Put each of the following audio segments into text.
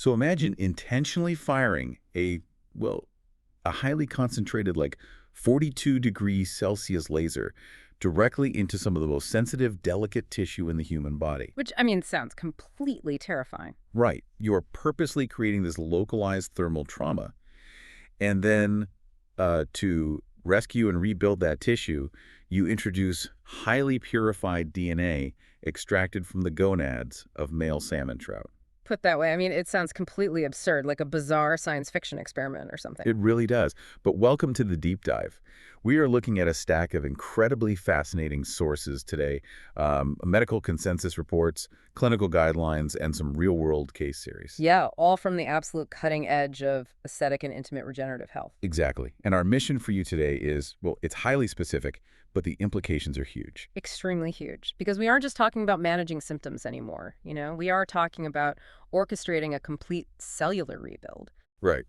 So imagine intentionally firing a highly concentrated, like 42 degrees Celsius laser directly into some of the most sensitive, delicate tissue in the human body. Which, I mean, sounds completely terrifying. Right. You are purposely creating this localized thermal trauma. And then to rescue and rebuild that tissue, you introduce highly purified DNA extracted from the gonads of male salmon trout. Put that way, I mean, it sounds completely absurd, like a bizarre science fiction experiment or something. It really does. But welcome to the deep dive. We are looking at a stack of incredibly fascinating sources today, medical consensus reports, clinical guidelines, and some real-world case series. Yeah, all from the absolute cutting edge of aesthetic and intimate regenerative health. Exactly. And our mission for you today is, well, it's highly specific, but the implications are huge. Extremely huge, because we aren't just talking about managing symptoms anymore, We are talking about orchestrating a complete cellular rebuild. Right.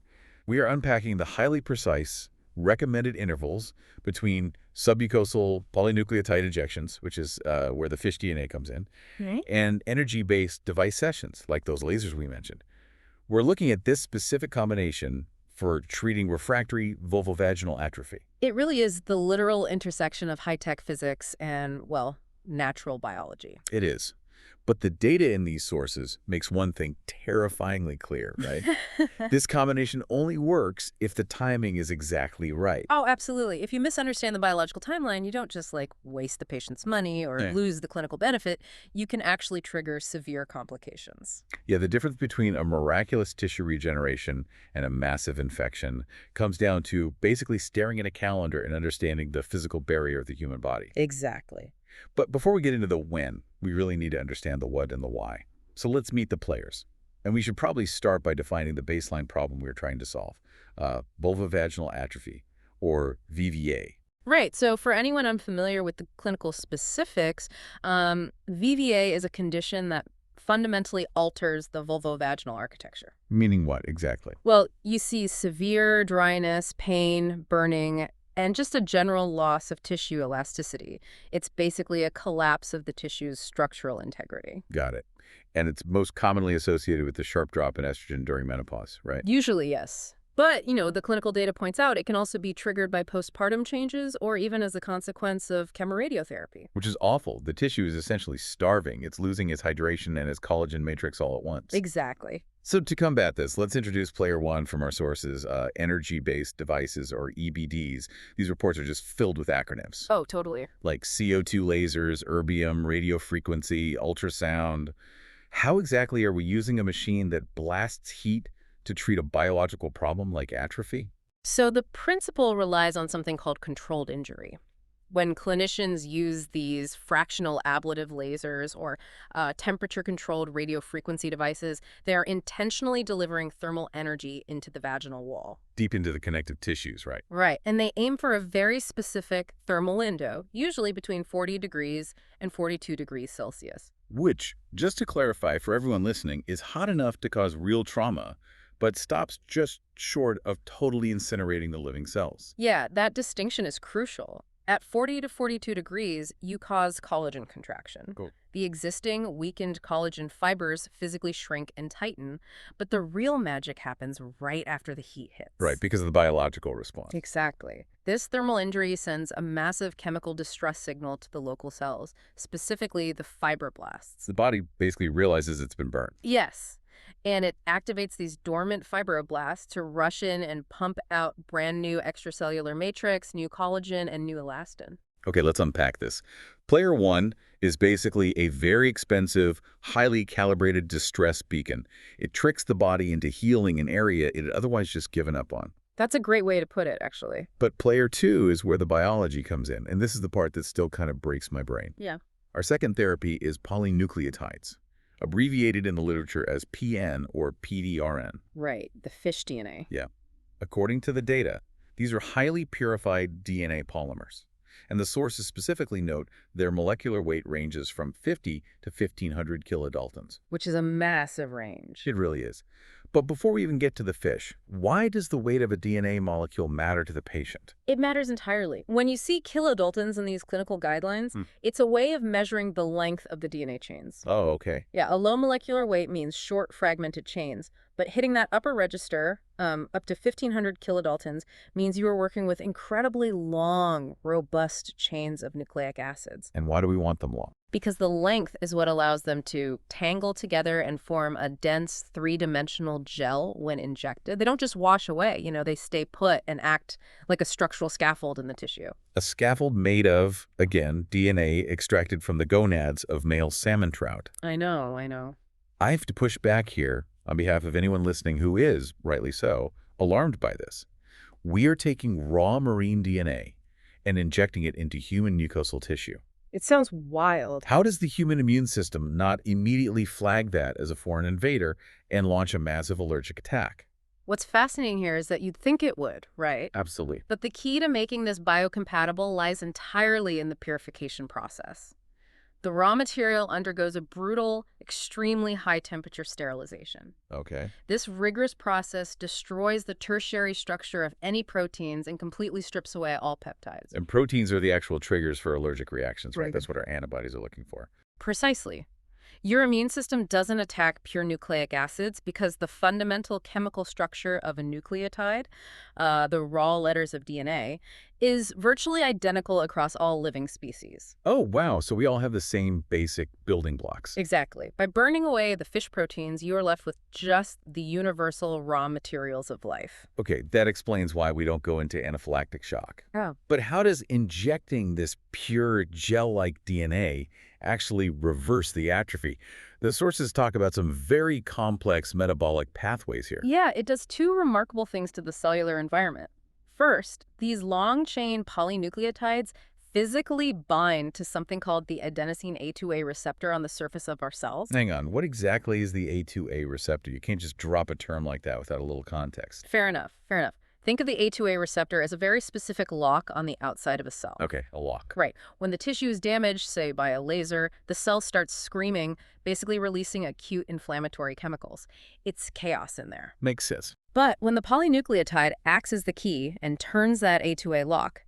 We are unpacking the highly precise recommended intervals between sub-mucosal polynucleotide injections, which is where the fish DNA comes in, Right. and energy-based device sessions, like those lasers we mentioned. We're looking at this specific combination for treating refractory vulvovaginal atrophy. It really is the literal intersection of high-tech physics and, well, natural biology. It is. But the data in these sources makes one thing terrifyingly clear, right? This combination only works if the timing is exactly right. Oh, absolutely. If you misunderstand the biological timeline, you don't just waste the patient's money or Yeah. lose the clinical benefit. You can actually trigger severe complications. Yeah, the difference between a miraculous tissue regeneration and a massive infection comes down to basically staring at a calendar and understanding the physical barrier of the human body. Exactly. But before we get into the when, we really need to understand the what and the why. So let's meet the players. And we should probably start by defining the baseline problem we're trying to solve, vulvovaginal atrophy, or VVA. Right. So for anyone unfamiliar with the clinical specifics, VVA is a condition that fundamentally alters the vulvovaginal architecture. Meaning what, exactly? Well, you see severe dryness, pain, burning, and just a general loss of tissue elasticity. It's basically a collapse of the tissue's structural integrity. Got it. And it's most commonly associated with the sharp drop in estrogen during menopause, right? Usually, yes. But, the clinical data points out it can also be triggered by postpartum changes or even as a consequence of chemoradiotherapy. Which is awful. The tissue is essentially starving. It's losing its hydration and its collagen matrix all at once. Exactly. So to combat this, let's introduce player one from our sources, energy-based devices, or EBDs. These reports are just filled with acronyms, Oh, totally. like CO2 lasers, erbium, radio frequency, ultrasound. How exactly are we using a machine that blasts heat to treat a biological problem like atrophy? So the principle relies on something called controlled injury. When clinicians use these fractional ablative lasers or temperature-controlled radiofrequency devices, they are intentionally delivering thermal energy into the vaginal wall. Deep into the connective tissues, right? Right, and they aim for a very specific thermal window, usually between 40 degrees and 42 degrees Celsius. Which, just to clarify for everyone listening, is hot enough to cause real trauma, but stops just short of totally incinerating the living cells. Yeah, that distinction is crucial. At 40 to 42 degrees, you cause collagen contraction. Cool. The existing weakened collagen fibers physically shrink and tighten, but the real magic happens right after the heat hits. Right, because of the biological response. Exactly. This thermal injury sends a massive chemical distress signal to the local cells, specifically the fibroblasts. The body basically realizes it's been burned. Yes. And it activates these dormant fibroblasts to rush in and pump out brand new extracellular matrix, new collagen, and new elastin. Okay, let's unpack this. Player one is basically a very expensive, highly calibrated distress beacon. It tricks the body into healing an area it had otherwise just given up on. That's a great way to put it, actually. But player two is where the biology comes in, and this is the part that still kind of breaks my brain. Yeah. Our second therapy is polynucleotides, abbreviated in the literature as PN or PDRN. Right, the fish DNA. Yeah. According to the data, these are highly purified DNA polymers. And the sources specifically note their molecular weight ranges from 50 to 1,500 kilodaltons. Which is a massive range. It really is. But before we even get to the fish, why does the weight of a DNA molecule matter to the patient? It matters entirely. When you see kilodaltons in these clinical guidelines, Hmm. it's a way of measuring the length of the DNA chains. Oh, okay. Yeah, a low molecular weight means short fragmented chains, but hitting that upper register, up to 1,500 kilodaltons, means you are working with incredibly long, robust chains of nucleic acids. And why do we want them long? Because the length is what allows them to tangle together and form a dense three-dimensional gel when injected. They don't just wash away, they stay put and act like a structural scaffold in the tissue. A scaffold made of, again, DNA extracted from the gonads of male salmon trout. I know, I know. I have to push back here on behalf of anyone listening who is, rightly so, alarmed by this. We are taking raw marine DNA and injecting it into human mucosal tissue. It sounds wild. How does the human immune system not immediately flag that as a foreign invader and launch a massive allergic attack? What's fascinating here is that you'd think it would, right? Absolutely. But the key to making this biocompatible lies entirely in the purification process. The raw material undergoes a brutal, extremely high-temperature sterilization. Okay. This rigorous process destroys the tertiary structure of any proteins and completely strips away all peptides. And proteins are the actual triggers for allergic reactions, right? Right. That's what our antibodies are looking for. Precisely. Your immune system doesn't attack pure nucleic acids because the fundamental chemical structure of a nucleotide, the raw letters of DNA, is virtually identical across all living species. Oh, wow. So we all have the same basic building blocks. Exactly. By burning away the fish proteins, you are left with just the universal raw materials of life. Okay, that explains why we don't go into anaphylactic shock. Oh. But how does injecting this pure gel-like DNA actually reverse the atrophy? The sources talk about some very complex metabolic pathways here. Yeah, it does two remarkable things to the cellular environment. First, these long-chain polynucleotides physically bind to something called the adenosine A2A receptor on the surface of our cells. Hang on, what exactly is the A2A receptor? You can't just drop a term like that without a little context. Fair enough, fair enough. Think of the A2A receptor as a very specific lock on the outside of a cell. Okay, a lock. Right. When the tissue is damaged, say by a laser, the cell starts screaming, basically releasing acute inflammatory chemicals. It's chaos in there. Makes sense. But when the polynucleotide acts as the key and turns that A2A lock,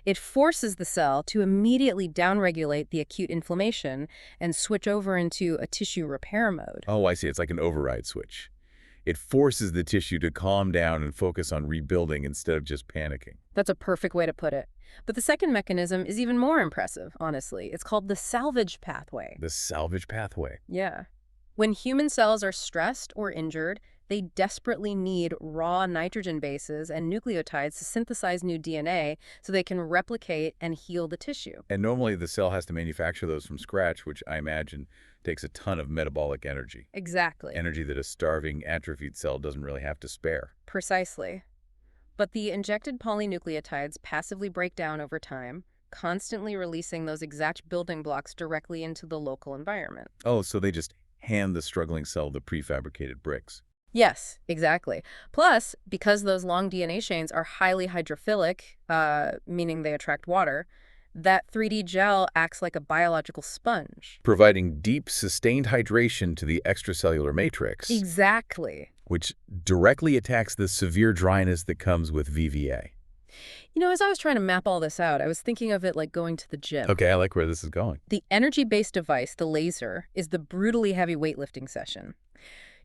it forces the cell to immediately downregulate the acute inflammation and switch over into a tissue repair mode. Oh, I see. It's like an override switch. It forces the tissue to calm down and focus on rebuilding instead of just panicking. That's a perfect way to put it. But the second mechanism is even more impressive, honestly. It's called the salvage pathway. The salvage pathway. Yeah. When human cells are stressed or injured, they desperately need raw nitrogen bases and nucleotides to synthesize new DNA so they can replicate and heal the tissue. And normally the cell has to manufacture those from scratch, which I imagine takes a ton of metabolic energy. Exactly. Energy that a starving, atrophied cell doesn't really have to spare. Precisely. But the injected polynucleotides passively break down over time, constantly releasing those exact building blocks directly into the local environment. Oh, so they just hand the struggling cell the prefabricated bricks. Yes, exactly. Plus, because those long DNA chains are highly hydrophilic, meaning they attract water, that 3D gel acts like a biological sponge. Providing deep, sustained hydration to the extracellular matrix. Exactly. Which directly attacks the severe dryness that comes with VVA. As I was trying to map all this out, I was thinking of it like going to the gym. Okay, I like where this is going. The energy-based device, the laser, is the brutally heavy weightlifting session.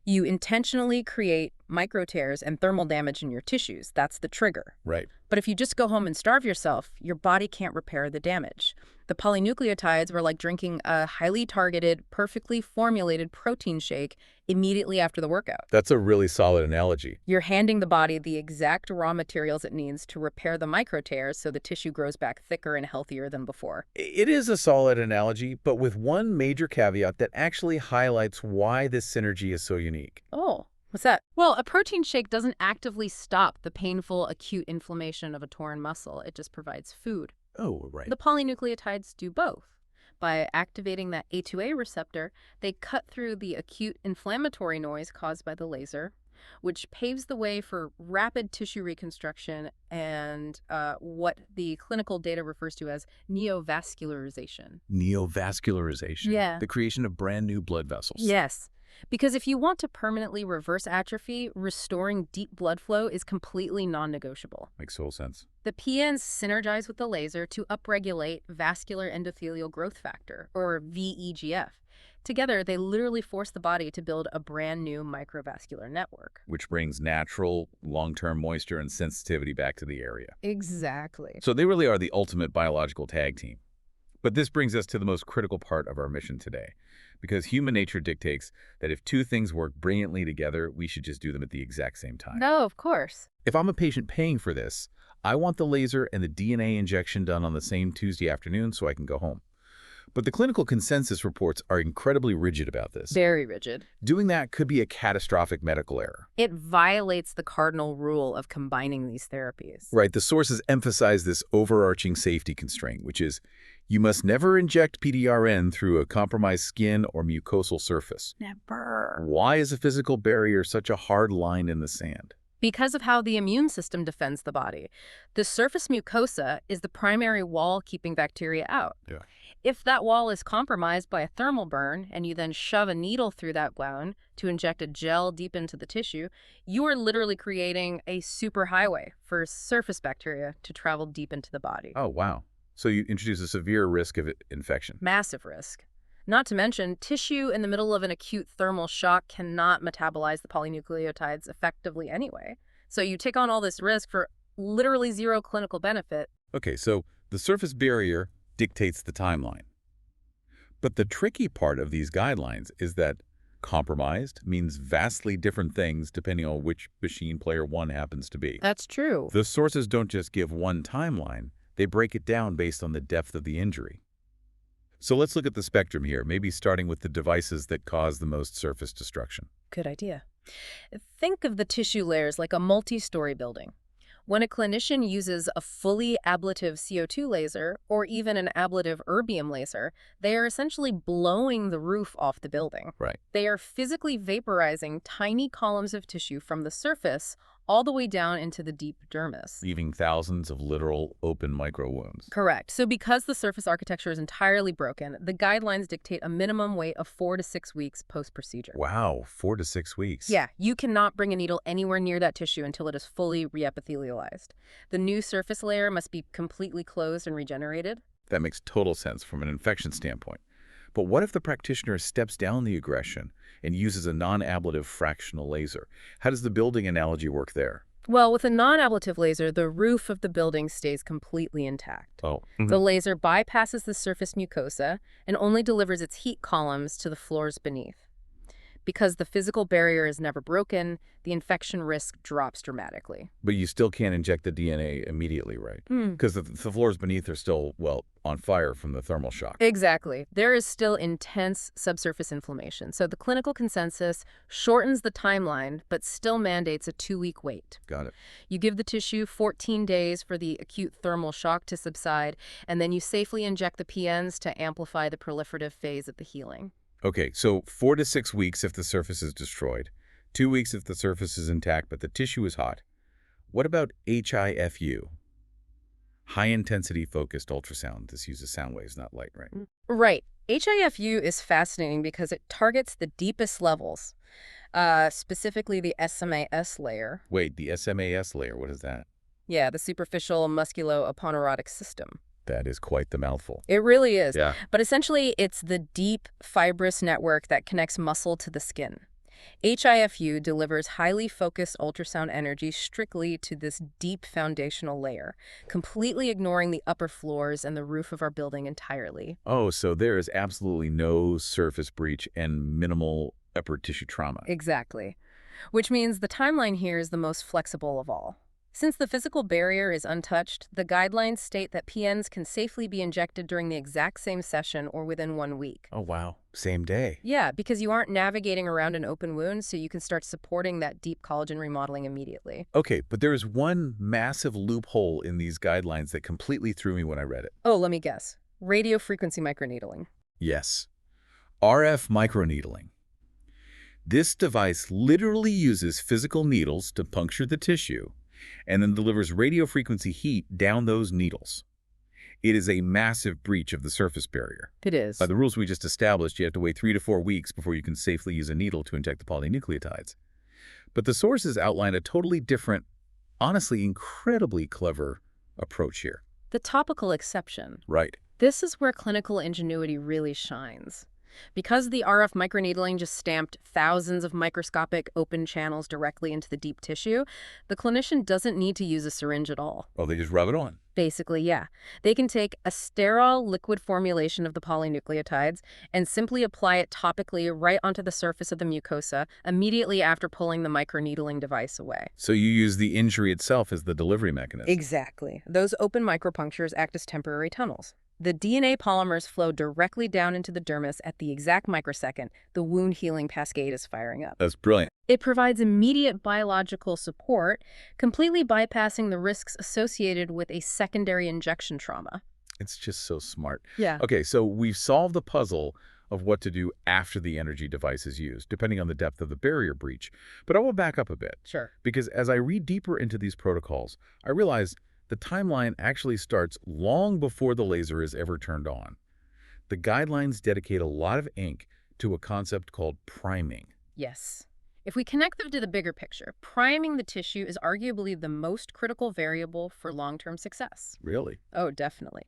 You intentionally create micro tears and thermal damage in your tissues. That's the trigger. Right. But if you just go home and starve yourself, your body can't repair the damage. The polynucleotides were like drinking a highly targeted, perfectly formulated protein shake immediately after the workout. That's a really solid analogy. You're handing the body the exact raw materials it needs to repair the micro tears so the tissue grows back thicker and healthier than before. It is a solid analogy, but with one major caveat that actually highlights why this synergy is so unique. Oh. What's that? Well, a protein shake doesn't actively stop the painful, acute inflammation of a torn muscle. It just provides food. Oh, right. The polynucleotides do both. By activating that A2A receptor, they cut through the acute inflammatory noise caused by the laser, which paves the way for rapid tissue reconstruction and what the clinical data refers to as neovascularization. Neovascularization. Yeah. The creation of brand new blood vessels. Yes. Because if you want to permanently reverse atrophy, restoring deep blood flow is completely non-negotiable. Makes total sense. The PNs synergize with the laser to upregulate vascular endothelial growth factor, or VEGF. Together, they literally force the body to build a brand new microvascular network. Which brings natural, long-term moisture and sensitivity back to the area. Exactly. So they really are the ultimate biological tag team. But this brings us to the most critical part of our mission today. Because human nature dictates that if two things work brilliantly together, we should just do them at the exact same time. No, of course. If I'm a patient paying for this, I want the laser and the DNA injection done on the same Tuesday afternoon so I can go home. But the clinical consensus reports are incredibly rigid about this. Very rigid. Doing that could be a catastrophic medical error. It violates the cardinal rule of combining these therapies. Right, the sources emphasize this overarching safety constraint, which is you must never inject PDRN through a compromised skin or mucosal surface. Never. Why is a physical barrier such a hard line in the sand? Because of how the immune system defends the body. The surface mucosa is the primary wall keeping bacteria out. Yeah. If that wall is compromised by a thermal burn and you then shove a needle through that wound to inject a gel deep into the tissue, you are literally creating a superhighway for surface bacteria to travel deep into the body. Oh, wow. So you introduce a severe risk of infection. Massive risk. Not to mention, tissue in the middle of an acute thermal shock cannot metabolize the polynucleotides effectively anyway. So you take on all this risk for literally zero clinical benefit. Okay, so the surface barrier dictates the timeline. But the tricky part of these guidelines is that compromised means vastly different things depending on which machine player one happens to be. That's true. The sources don't just give one timeline, they break it down based on the depth of the injury. So let's look at the spectrum here, maybe starting with the devices that cause the most surface destruction. Good idea. Think of the tissue layers like a multi-story building. When a clinician uses a fully ablative CO2 laser or even an ablative erbium laser, they are essentially blowing the roof off the building. Right. They are physically vaporizing tiny columns of tissue from the surface all the way down into the deep dermis. Leaving thousands of literal open micro wounds. Correct. So because the surface architecture is entirely broken, the guidelines dictate a minimum wait of 4 to 6 weeks post-procedure. Wow, 4 to 6 weeks. Yeah, you cannot bring a needle anywhere near that tissue until it is fully reepithelialized. The new surface layer must be completely closed and regenerated. That makes total sense from an infection standpoint. But what if the practitioner steps down the aggression and uses a non-ablative fractional laser? How does the building analogy work there? Well, with a non-ablative laser, the roof of the building stays completely intact. Oh. The laser bypasses the surface mucosa and only delivers its heat columns to the floors beneath. Because the physical barrier is never broken, the infection risk drops dramatically. But you still can't inject the DNA immediately, right? Because the floors beneath are still, well, on fire from the thermal shock. Exactly. There is still intense subsurface inflammation. So the clinical consensus shortens the timeline, but still mandates a 2-week wait. Got it. You give the tissue 14 days for the acute thermal shock to subside, and then you safely inject the PNs to amplify the proliferative phase of the healing. Okay, so 4 to 6 weeks if the surface is destroyed, 2 weeks if the surface is intact but the tissue is hot. What about HIFU? High-intensity focused ultrasound. This uses sound waves, not light, right? Right. HIFU is fascinating because it targets the deepest levels, specifically the SMAS layer. Wait, the SMAS layer, what is that? Yeah, the superficial musculoaponeurotic system. That is quite the mouthful. It really is. Yeah. But essentially, it's the deep, fibrous network that connects muscle to the skin. HIFU delivers highly focused ultrasound energy strictly to this deep foundational layer, completely ignoring the upper floors and the roof of our building entirely. Oh, so there is absolutely no surface breach and minimal upper tissue trauma. Exactly. Which means the timeline here is the most flexible of all. Since the physical barrier is untouched, the guidelines state that PNs can safely be injected during the exact same session or within 1 week. Oh, wow. Same day. Yeah, because you aren't navigating around an open wound, so you can start supporting that deep collagen remodeling immediately. Okay, but there is one massive loophole in these guidelines that completely threw me when I read it. Oh, let me guess. Radiofrequency microneedling. Yes. RF microneedling. This device literally uses physical needles to puncture the tissue and then delivers radiofrequency heat down those needles. It is a massive breach of the surface barrier. It By is. the rules we just established, you have to wait 3 to 4 weeks before you can safely use a needle to inject the polynucleotides. But the sources outline a totally different, honestly incredibly clever approach here. The topical exception. Right. This is where clinical ingenuity really shines. Because the RF microneedling just stamped thousands of microscopic open channels directly into the deep tissue, the clinician doesn't need to use a syringe at all. Well, they just rub it on. Basically, yeah. They can take a sterile liquid formulation of the polynucleotides and simply apply it topically right onto the surface of the mucosa immediately after pulling the microneedling device away. So you use the injury itself as the delivery mechanism. Exactly. Those open micropunctures act as temporary tunnels. The DNA polymers flow directly down into the dermis at the exact microsecond the wound healing cascade is firing up. That's brilliant. It provides immediate biological support, completely bypassing the risks associated with a secondary injection trauma. It's just so smart. Yeah. Okay, so we've solved the puzzle of what to do after the energy device is used, depending on the depth of the barrier breach. But I will back up a bit, Sure. because as I read deeper into these protocols, I realize the timeline actually starts long before the laser is ever turned on. The guidelines dedicate a lot of ink to a concept called priming. Yes. If we connect them to the bigger picture, priming the tissue is arguably the most critical variable for long-term success. Really? Oh, definitely.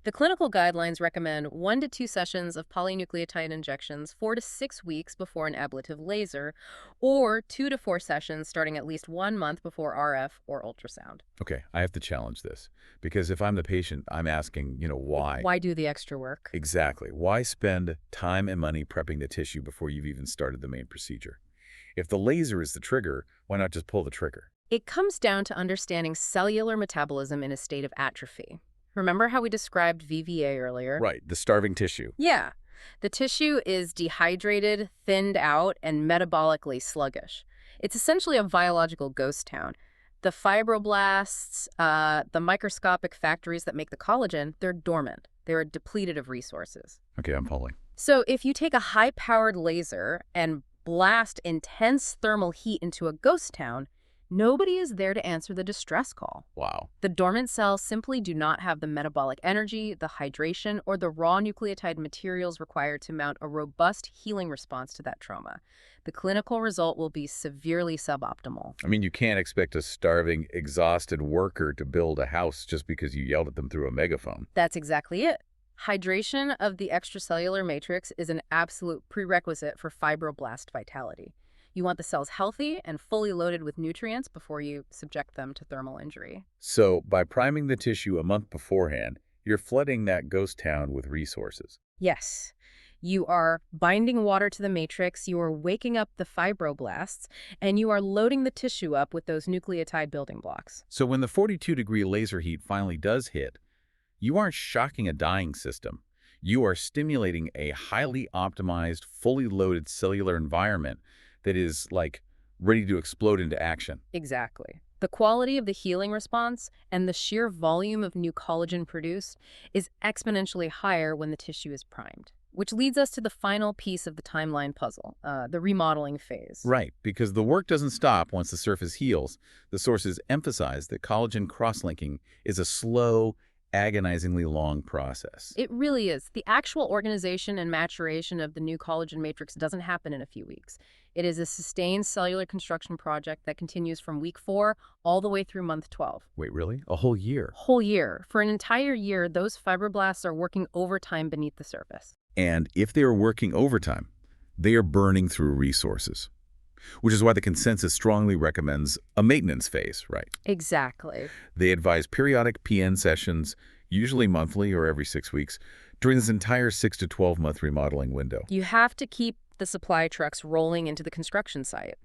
The clinical guidelines recommend 1 to 2 sessions of polynucleotide injections 4 to 6 weeks before an ablative laser, or 2 to 4 sessions starting at least 1 month before RF or ultrasound. Okay, I have to challenge this, because if I'm the patient, I'm asking, why? Why do the extra work? Exactly. Why spend time and money prepping the tissue before you've even started the main procedure? If the laser is the trigger, why not just pull the trigger? It comes down to understanding cellular metabolism in a state of atrophy. Remember how we described VVA earlier? Right, the starving tissue. Yeah. The tissue is dehydrated, thinned out, and metabolically sluggish. It's essentially a biological ghost town. The fibroblasts, the microscopic factories that make the collagen, they're dormant. They're depleted of resources. Okay, I'm following. So if you take a high-powered laser and blast intense thermal heat into a ghost town, nobody is there to answer the distress call. Wow. The dormant cells simply do not have the metabolic energy, the hydration, or the raw nucleotide materials required to mount a robust healing response to that trauma. The clinical result will be severely suboptimal. I mean, you can't expect a starving, exhausted worker to build a house just because you yelled at them through a megaphone. That's exactly it. Hydration of the extracellular matrix is an absolute prerequisite for fibroblast vitality. You want the cells healthy and fully loaded with nutrients before you subject them to thermal injury. So, by priming the tissue a month beforehand, you're flooding that ghost town with resources. Yes. You are binding water to the matrix, you are waking up the fibroblasts, and you are loading the tissue up with those nucleotide building blocks. So when the 42-degree laser heat finally does hit, you aren't shocking a dying system. You are stimulating a highly optimized, fully loaded cellular environment that is, ready to explode into action. Exactly. The quality of the healing response and the sheer volume of new collagen produced is exponentially higher when the tissue is primed. Which leads us to the final piece of the timeline puzzle, the remodeling phase. Right, because the work doesn't stop once the surface heals. The sources emphasize that collagen cross-linking is a slow, agonizingly long process. It really is. The actual organization and maturation of the new collagen matrix doesn't happen in a few weeks. It is a sustained cellular construction project that continues from week 4 all the way through month 12. Wait, really? A whole year? Whole year. For an entire year, those fibroblasts are working overtime beneath the surface. And if they are working overtime, they are burning through resources, which is why the consensus strongly recommends a maintenance phase, right? Exactly. They advise periodic PN sessions, usually monthly or every 6 weeks, during this entire 6 to 12-month remodeling window. You have to keep the supply trucks rolling into the construction site.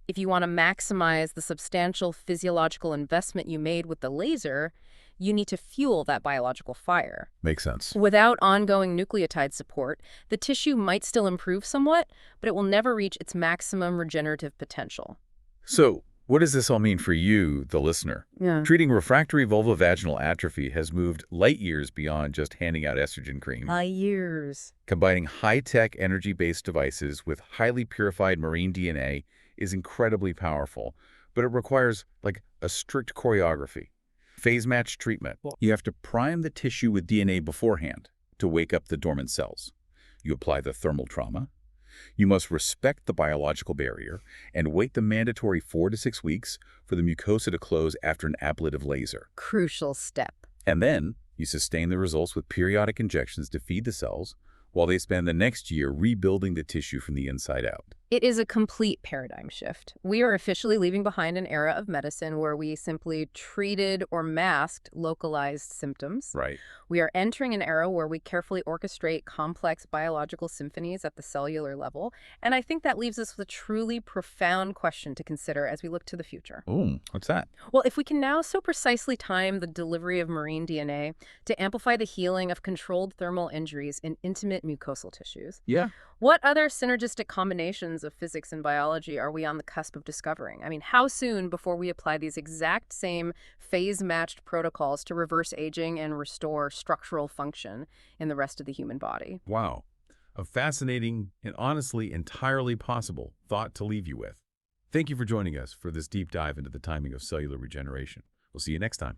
If you want to maximize the substantial physiological investment you made with the laser, you need to fuel that biological fire. Makes sense. Without ongoing nucleotide support, the tissue might still improve somewhat, but it will never reach its maximum regenerative potential. So, what does this all mean for you, the listener? Yeah. Treating refractory vulvovaginal atrophy has moved light years beyond just handing out estrogen cream. Years. Combining high-tech energy-based devices with highly purified marine DNA is incredibly powerful, but it requires, a strict choreography. Phase-match treatment. You have to prime the tissue with DNA beforehand to wake up the dormant cells. You apply the thermal trauma. You must respect the biological barrier and wait the mandatory 4 to 6 weeks for the mucosa to close after an ablative laser. Crucial step. And then you sustain the results with periodic injections to feed the cells while they spend the next year rebuilding the tissue from the inside out. It is a complete paradigm shift. We are officially leaving behind an era of medicine where we simply treated or masked localized symptoms. Right. We are entering an era where we carefully orchestrate complex biological symphonies at the cellular level, and I think that leaves us with a truly profound question to consider as we look to the future. Ooh, what's that? Well, if we can now so precisely time the delivery of marine DNA to amplify the healing of controlled thermal injuries in intimate mucosal tissues, Yeah. what other synergistic combinations of physics and biology are we on the cusp of discovering? I mean, how soon before we apply these exact same phase-matched protocols to reverse aging and restore structural function in the rest of the human body? Wow. A fascinating and honestly entirely possible thought to leave you with. Thank you for joining us for this deep dive into the timing of cellular regeneration. We'll see you next time.